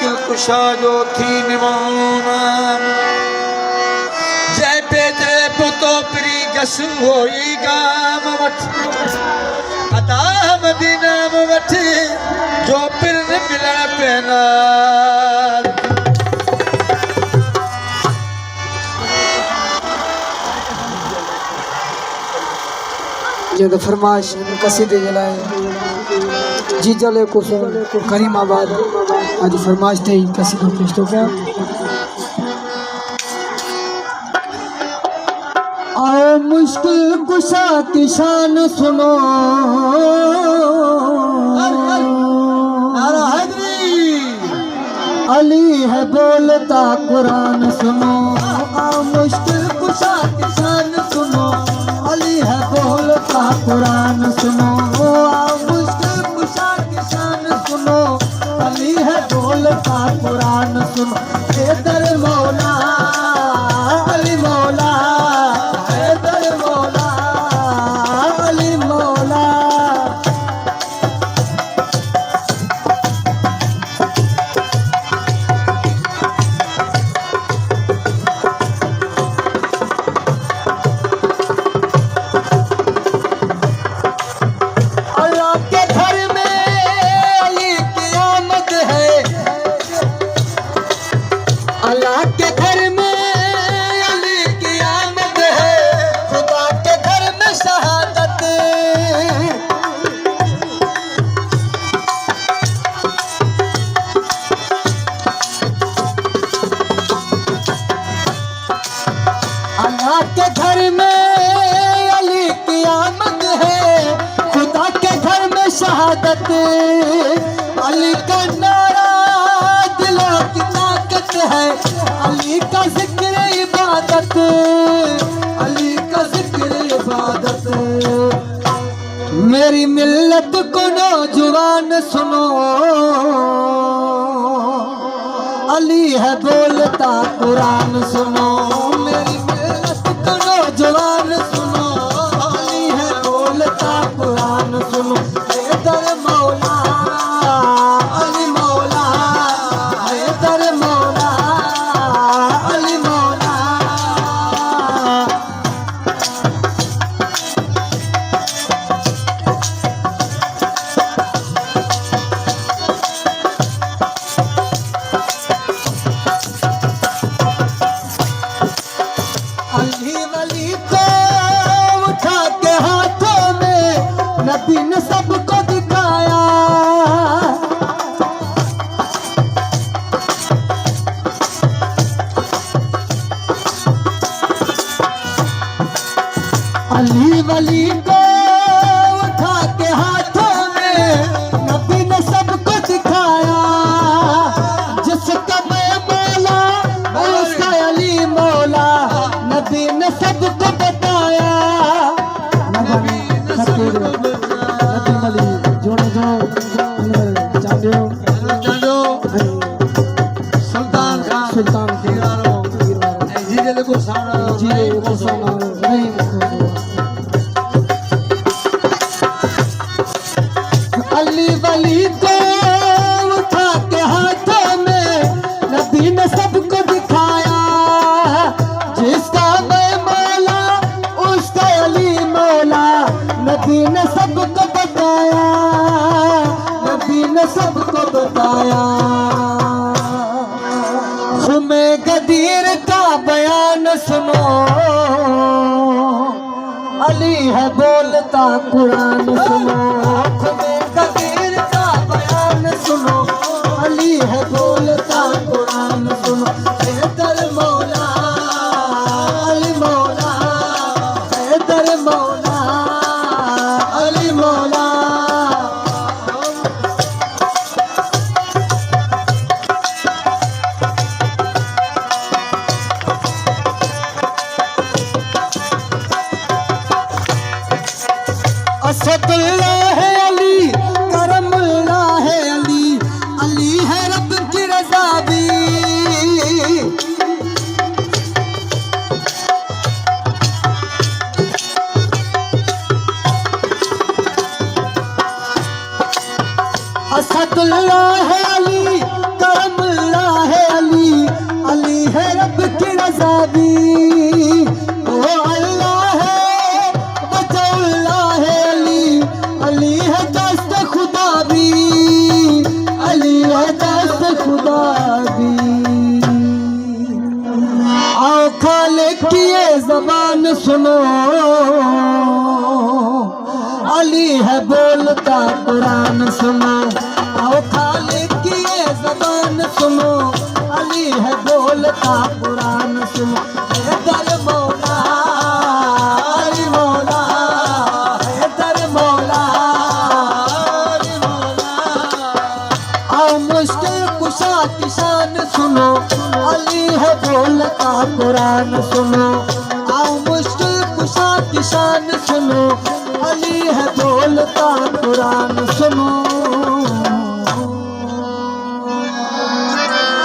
मुश्किल कुशा जो थी निमान जय पेतरे पुतो प्री गस होई गाम वठ अता मदीना में वठ जो पिर मिलण पेना जो फरमाइश कसीदे जलाए जी जले को करीमाबाद आज फरमाइश थे कसीदों पेश तो क्या आओ मुश्किल कुशा की शान सुनो अली है बोलता कुरान सुनो आओ मुश्किल कुशा की शान सुनो अली है बोलता कुरान सुनो आओ मुश्किल कुशा की शान सुनो अली है बोलता कुरान सुनो हैदर मौला अली मौला हैदर मौला अली मौला अल्लाह के घर में अली की आमद है खुदा के घर में शहादत अल्लाह के घर में अली की आमद है खुदा के घर में शहादत अली का नारा दिलों की ताकत है अली का जिक्र इबादत अली का जिक्र इबादत मेरी मिल्लत को नौजवान सुनो अली है बोलता कुरान सुनो मेरी मिल्लत को नौजवान सुनो अली है बोलता कुरान सुनो हैदर मौला अली मौला हैदर मौला अली मौला अली वली को उठा के हाथों में नबी ने सबको दिखाया अली वली को उठा के हाथों में नबी ने सबको दिखाया जिसका मैं मौला उसका अली मौला नबी ने सबको बताया नबी ने सबको बताया जोड़ो जो जानो सुल्तान खान सुल्तान जी को सामना नहीं अली वली को उठा के हाथों में नबी ने सबको दिखाया जिसका मैं मौला उसका अली मौला नबी ने सबको बताया नबी ने सबको बताया खुमे गदीर का बयान सुनो अली है बोलता कुरान सुनो खुमे गदीर का बयान सुनो अली है बोलता कुरान सुनो हैदर मौला अली मौला हैदर मौला अली मौला असदुल्लाह है अली करमुल्लाह है अली अली है रब की रज़ा भी असदुल्लाह है अली करमुल्ला है अली, अली है रब की रज़ा भी। ओ अल्लाह है बचौल्ला है अली, अली है दस्त खुदा भी, अली है दस्त खुदा भी। आओ खालिक की ये ज़बान सुनो, अली है बोलता कुरान सुनो। आओ खालिक की ये ज़बान सुनो, अली है बोलता कुरान सुनो। हैदर मौला अली मौला, हैदर मौला अली मौला। आओ मुश्किल कुशा की शान सुनो, अली है बोलता कुरान सुनो। आओ मुश्किल कुशा की शान सुनो, अली है बोलता कुरान